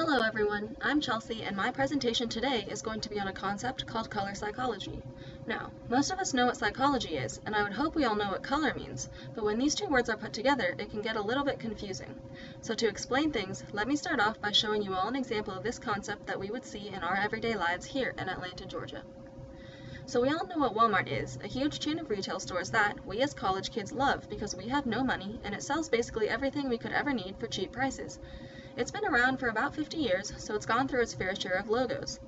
Hello everyone, I'm Chelsea and my presentation today is going to be on a concept called color psychology. Now, most of us know what psychology is, and I would hope we all know what color means, but when these two words are put together, it can get a little bit confusing. So to explain things, let me start off by showing you all an example of this concept that we would see in our everyday lives here in Atlanta, Georgia. So we all know what Walmart is, a huge chain of retail stores that we as college kids love because we have no money and it sells basically everything we could ever need for cheap prices. It's been around for about 50 years, so it's gone through its fair share of logos.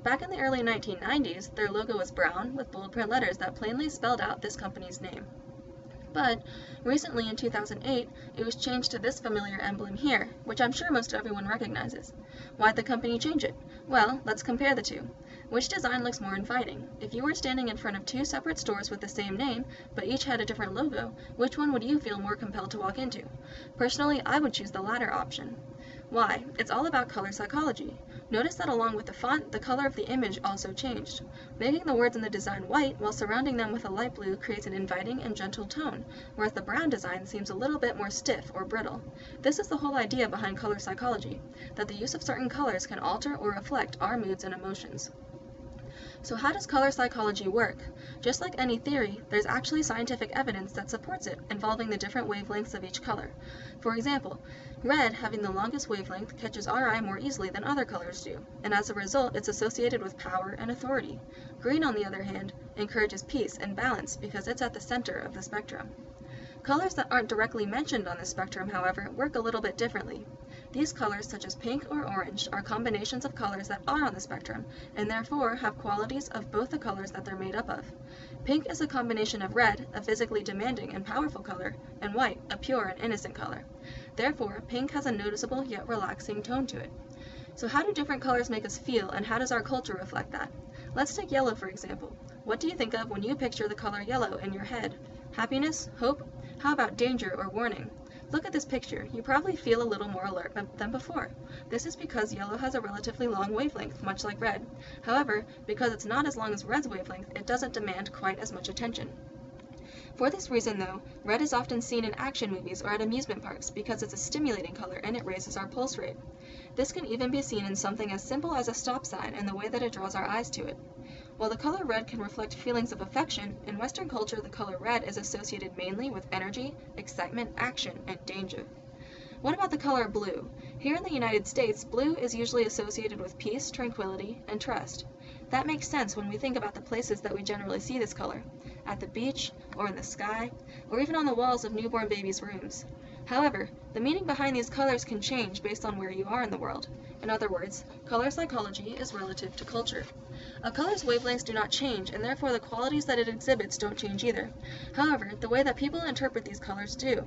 Back in the early 1990s, their logo was brown with bold print letters that plainly spelled out this company's name. But recently in 2008, it was changed to this familiar emblem here, which I'm sure most everyone recognizes. Why'd the company change it? Well, let's compare the two. Which design looks more inviting? If you were standing in front of two separate stores with the same name, but each had a different logo, which one would you feel more compelled to walk into? Personally, I would choose the latter option. Why? It's all about color psychology. Notice that along with the font, the color of the image also changed. Making the words in the design white while surrounding them with a light blue creates an inviting and gentle tone, whereas the brown design seems a little bit more stiff or brittle. This is the whole idea behind color psychology, that the use of certain colors can alter or reflect our moods and emotions. So how does color psychology work? Just like any theory, there's actually scientific evidence that supports it, involving the different wavelengths of each color. For example, red, having the longest wavelength, catches our eye more easily than other colors do, and as a result, it's associated with power and authority. Green, on the other hand, encourages peace and balance because it's at the center of the spectrum. Colors that aren't directly mentioned on this spectrum, however, work a little bit differently. These colors, such as pink or orange, are combinations of colors that are on the spectrum, and therefore have qualities of both the colors that they're made up of. Pink is a combination of red, a physically demanding and powerful color, and white, a pure and innocent color. Therefore, pink has a noticeable yet relaxing tone to it. So how do different colors make us feel, and how does our culture reflect that? Let's take yellow for example. What do you think of when you picture the color yellow in your head? Happiness? Hope? How about danger or warning? Look at this picture. You probably feel a little more alert than before. This is because yellow has a relatively long wavelength, much like red. However, because it's not as long as red's wavelength, it doesn't demand quite as much attention. For this reason, though, red is often seen in action movies or at amusement parks because it's a stimulating color and it raises our pulse rate. This can even be seen in something as simple as a stop sign and the way that it draws our eyes to it. While the color red can reflect feelings of affection, in Western culture the color red is associated mainly with energy, excitement, action, and danger. What about the color blue? Here in the United States, blue is usually associated with peace, tranquility, and trust. That makes sense when we think about the places that we generally see this color, at the beach, or in the sky, or even on the walls of newborn babies' rooms. However, the meaning behind these colors can change based on where you are in the world. In other words, color psychology is relative to culture. A color's wavelengths do not change, and therefore the qualities that it exhibits don't change either. However, the way that people interpret these colors do.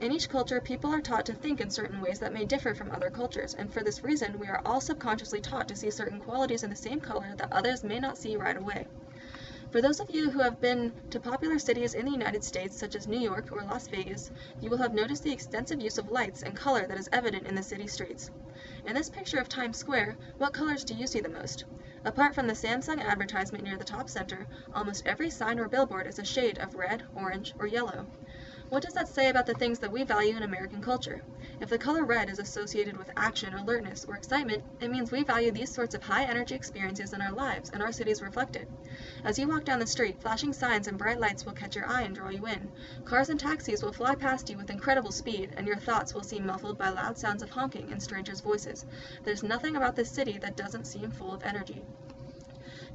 In each culture, people are taught to think in certain ways that may differ from other cultures, and for this reason, we are all subconsciously taught to see certain qualities in the same color that others may not see right away. For those of you who have been to popular cities in the United States, such as New York or Las Vegas, you will have noticed the extensive use of lights and color that is evident in the city streets. In this picture of Times Square, what colors do you see the most? Apart from the Samsung advertisement near the top center, almost every sign or billboard is a shade of red, orange, or yellow. What does that say about the things that we value in American culture? If the color red is associated with action, alertness, or excitement, it means we value these sorts of high-energy experiences in our lives, and our cities reflect it. As you walk down the street, flashing signs and bright lights will catch your eye and draw you in. Cars and taxis will fly past you with incredible speed, and your thoughts will seem muffled by loud sounds of honking and strangers' voices. There's nothing about this city that doesn't seem full of energy.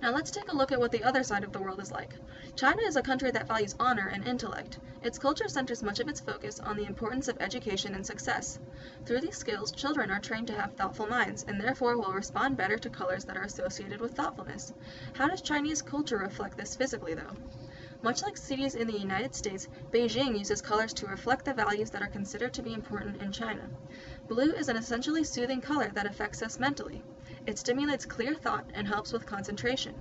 Now let's take a look at what the other side of the world is like. China is a country that values honor and intellect. Its culture centers much of its focus on the importance of education and success. Through these skills, children are trained to have thoughtful minds, and therefore will respond better to colors that are associated with thoughtfulness. How does Chinese culture reflect this physically, though? Much like cities in the United States, Beijing uses colors to reflect the values that are considered to be important in China. Blue is an essentially soothing color that affects us mentally. It stimulates clear thought and helps with concentration.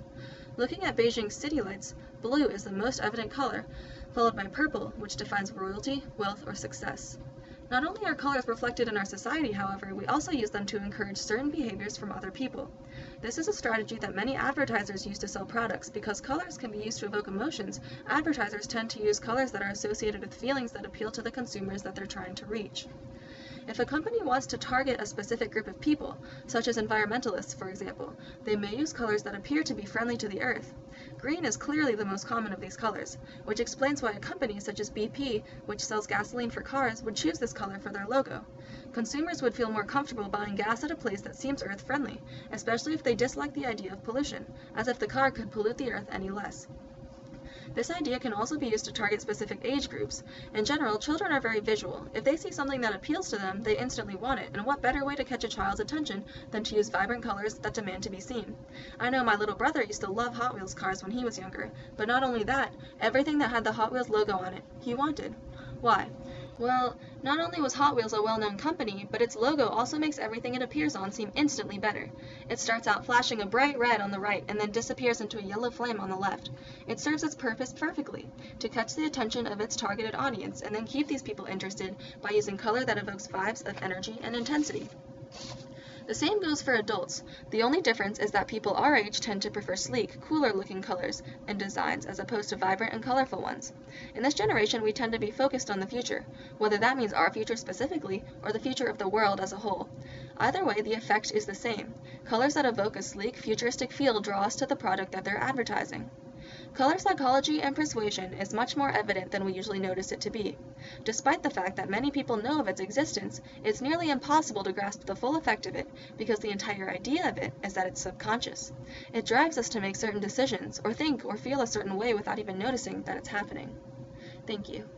Looking at Beijing's city lights, blue is the most evident color, followed by purple, which defines royalty, wealth, or success. Not only are colors reflected in our society, however, we also use them to encourage certain behaviors from other people. This is a strategy that many advertisers use to sell products. Because colors can be used to evoke emotions, advertisers tend to use colors that are associated with feelings that appeal to the consumers that they're trying to reach. If a company wants to target a specific group of people, such as environmentalists, for example, they may use colors that appear to be friendly to the earth. Green is clearly the most common of these colors, which explains why a company such as BP, which sells gasoline for cars, would choose this color for their logo. Consumers would feel more comfortable buying gas at a place that seems earth-friendly, especially if they dislike the idea of pollution, as if the car could pollute the earth any less. This idea can also be used to target specific age groups. In general, children are very visual. If they see something that appeals to them, they instantly want it, and what better way to catch a child's attention than to use vibrant colors that demand to be seen? I know my little brother used to love Hot Wheels cars when he was younger, but not only that, everything that had the Hot Wheels logo on it, he wanted. Why? Well, not only was Hot Wheels a well-known company, but its logo also makes everything it appears on seem instantly better. It starts out flashing a bright red on the right and then disappears into a yellow flame on the left. It serves its purpose perfectly, to catch the attention of its targeted audience and then keep these people interested by using color that evokes vibes of energy and intensity. The same goes for adults. The only difference is that people our age tend to prefer sleek, cooler-looking colors and designs as opposed to vibrant and colorful ones. In this generation, we tend to be focused on the future, whether that means our future specifically or the future of the world as a whole. Either way, the effect is the same. Colors that evoke a sleek, futuristic feel draw us to the product that they're advertising. Color psychology and persuasion is much more evident than we usually notice it to be. Despite the fact that many people know of its existence, it's nearly impossible to grasp the full effect of it because the entire idea of it is that it's subconscious. It drives us to make certain decisions or think or feel a certain way without even noticing that it's happening. Thank you.